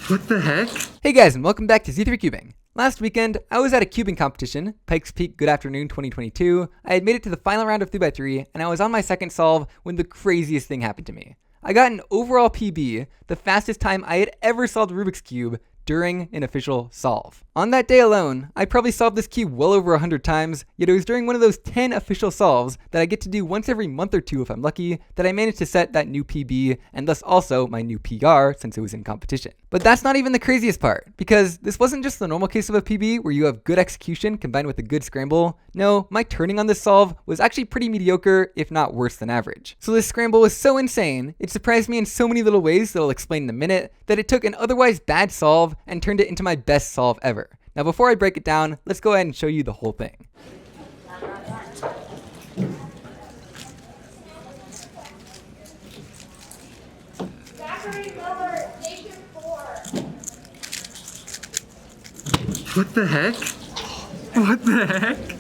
What the heck? Hey guys, and welcome back to Z3 Cubing. Last weekend, I was at a cubing competition, Pikes Peak Good Afternoon 2022. I had made it to the final round of 3x3, and I was on my second solve when the craziest thing happened to me. I got an overall PB, the fastest time I had ever solved Rubik's Cube during an official solve. On that day alone, I probably solved this cube well over 100 times, yet it was during one of those 10 official solves that I get to do once every month or two if I'm lucky, that I managed to set that new PB, and thus also my new PR since it was in competition. But that's not even the craziest part, because this wasn't just the normal case of a PB where you have good execution combined with a good scramble. No, my turning on this solve was actually pretty mediocre, if not worse than average. So this scramble was so insane, it surprised me in so many little ways that I'll explain in a minute, that it took an otherwise bad solve and turned it into my best solve ever. Now before I break it down, let's go ahead and show you the whole thing. What the heck? What the heck?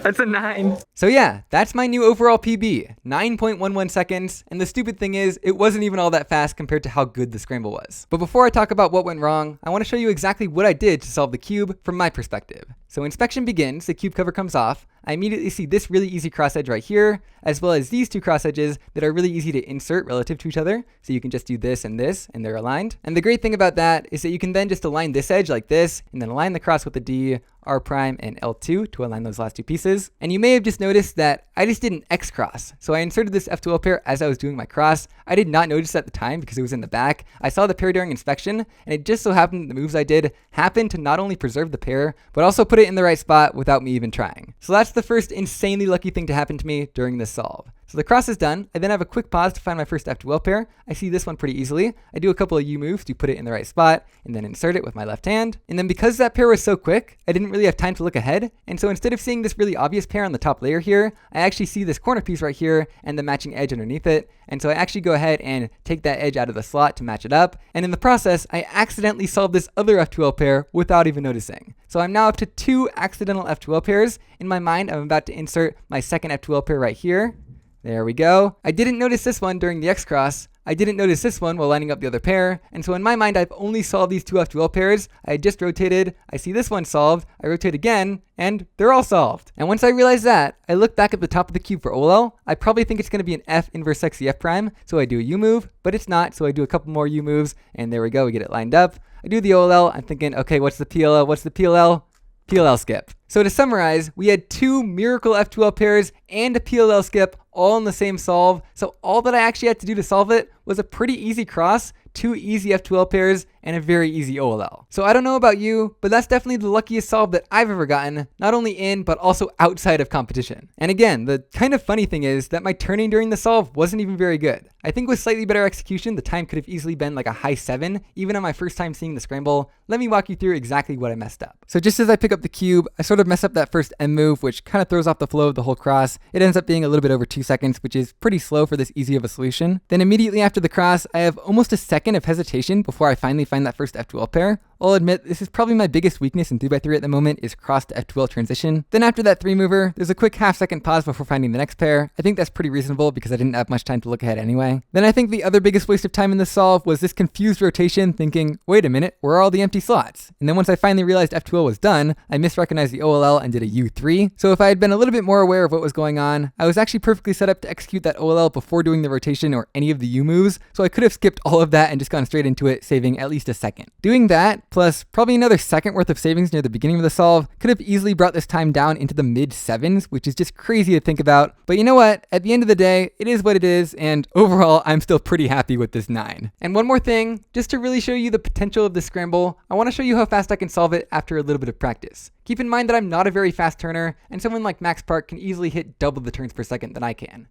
That's a 9. So yeah, that's my new overall PB, 9.11 seconds, and the stupid thing is, it wasn't even all that fast compared to how good the scramble was. But before I talk about what went wrong, I want to show you exactly what I did to solve the cube from my perspective. So inspection begins, the cube cover comes off, I immediately see this really easy cross edge right here, as well as these two cross edges that are really easy to insert relative to each other. So you can just do this, and they're aligned. And the great thing about that is that you can then just align this edge like this, and then align the cross with the D, R prime, and L2 to align those last two pieces. And you may have just noticed that I just did an X cross. So I inserted this F12 pair as I was doing my cross. I did not notice at the time because it was in the back. I saw the pair during inspection, and it just so happened that the moves I did happened to not only preserve the pair, but also put it in the right spot without me even trying. So that's the first insanely lucky thing to happen to me during this solve. So the cross is done. I then have a quick pause to find my first F12 pair. I see this one pretty easily. I do a couple of U moves to put it in the right spot and then insert it with my left hand. And then because that pair was so quick, I didn't really have time to look ahead. And so instead of seeing this really obvious pair on the top layer here, I actually see this corner piece right here and the matching edge underneath it. And so I actually go ahead and take that edge out of the slot to match it up. And in the process, I accidentally solved this other F12 pair without even noticing. So I'm now up to 2 accidental F12 pairs. In my mind, I'm about to insert my second F12 pair right here. There we go. I didn't notice this one during the X cross. I didn't notice this one while lining up the other pair. And so in my mind, I've only solved these 2 F12 pairs. I had just rotated. I see this one solved. I rotate again, and they're all solved. And once I realize that, I look back at the top of the cube for OLL. I probably think it's going to be an F inverse sexy F prime. So I do a U move, but it's not. So I do a couple more U moves, and there we go. We get it lined up. I do the OLL. I'm thinking, okay, what's the PLL? What's the PLL? PLL skip. So to summarize, we had 2 miracle F12 pairs and a PLL skip all in the same solve. So all that I actually had to do to solve it was a pretty easy cross, 2 easy F12 pairs, and a very easy OLL. So I don't know about you, but that's definitely the luckiest solve that I've ever gotten, not only in, but also outside of competition. And again, the kind of funny thing is that my turning during the solve wasn't even very good. I think with slightly better execution, the time could have easily been like a high 7, even on my first time seeing the scramble. Let me walk you through exactly what I messed up. So just as I pick up the cube, I sort of mess up that first M move, which kind of throws off the flow of the whole cross. It ends up being a little bit over 2 seconds, which is pretty slow for this easy of a solution. Then immediately after the cross, I have almost a second of hesitation before I finally find that first F12 pair. I'll admit, this is probably my biggest weakness in 3x3 at the moment is cross to F12 transition. Then after that 3 mover, there's a quick half-second pause before finding the next pair. I think that's pretty reasonable because I didn't have much time to look ahead anyway. Then I think the other biggest waste of time in this solve was this confused rotation thinking, wait a minute, where are all the empty slots? And then once I finally realized F12 was done, I misrecognized the OLL and did a U3. So if I had been a little bit more aware of what was going on, I was actually perfectly set up to execute that OLL before doing the rotation or any of the U moves. So I could have skipped all of that and just gone straight into it, saving at least a second. Doing that, plus probably another second worth of savings near the beginning of the solve, could have easily brought this time down into the mid 7s, which is just crazy to think about. But you know what? At the end of the day, it is what it is, and overall, I'm still pretty happy with this 9. And one more thing, just to really show you the potential of this scramble, I want to show you how fast I can solve it after a little bit of practice. Keep in mind that I'm not a very fast turner, and someone like Max Park can easily hit double the turns per second than I can.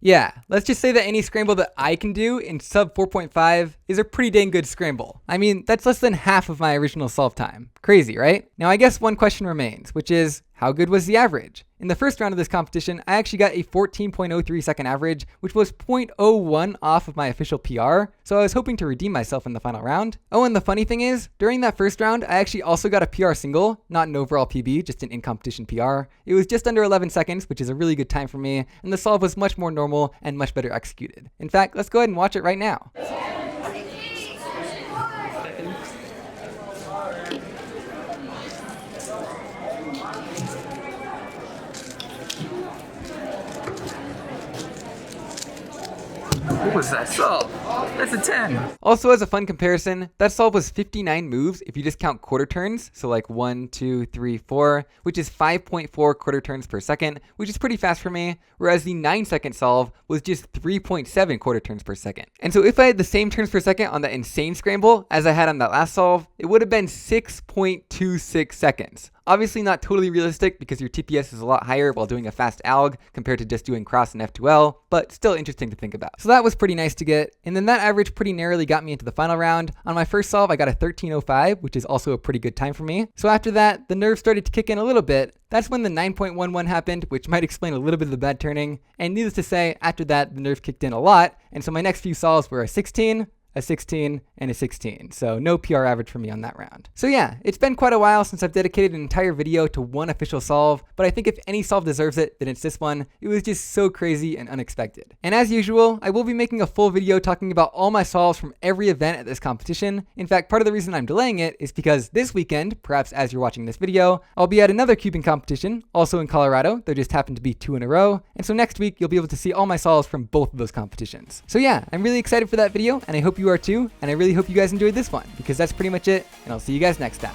Yeah, let's just say that any scramble that I can do in sub 4.5 is a pretty dang good scramble. I mean, that's less than half of my original solve time. Crazy, right? Now I guess one question remains, which is, how good was the average? In the first round of this competition, I actually got a 14.03 second average, which was 0.01 off of my official PR, so I was hoping to redeem myself in the final round. Oh, and the funny thing is, during that first round, I actually also got a PR single, not an overall PB, just an in-competition PR. It was just under 11 seconds, which is a really good time for me, and the solve was much more normal and much better executed. In fact, let's go ahead and watch it right now. What was that solve? That's a 10. Also, as a fun comparison, that solve was 59 moves if you just count quarter turns, so like 1, 2, 3, 4, which is 5.4 quarter turns per second, which is pretty fast for me, whereas the 9-second solve was just 3.7 quarter turns per second. And so if I had the same turns per second on that insane scramble as I had on that last solve, it would have been 6.26 seconds. Obviously not totally realistic because your TPS is a lot higher while doing a fast alg compared to just doing cross and F2L, but still interesting to think about. So that was pretty nice to get, and then that average pretty narrowly got me into the final round. On my first solve, I got a 13.05, which is also a pretty good time for me. So after that, the nerves started to kick in a little bit. That's when the 9.11 happened, which might explain a little bit of the bad turning, and needless to say, after that, the nerves kicked in a lot, and so my next few solves were a 16, a 16, and a 16. So no PR average for me on that round. So yeah, it's been quite a while since I've dedicated an entire video to one official solve, but I think if any solve deserves it, then it's this one. It was just so crazy and unexpected. And as usual, I will be making a full video talking about all my solves from every event at this competition. In fact, part of the reason I'm delaying it is because this weekend, perhaps as you're watching this video, I'll be at another cubing competition, also in Colorado. There just happened to be 2 in a row. And so next week, you'll be able to see all my solves from both of those competitions. So yeah, I'm really excited for that video, and I hope you are too, and I really hope you guys enjoyed this one, because that's pretty much it, and I'll see you guys next time.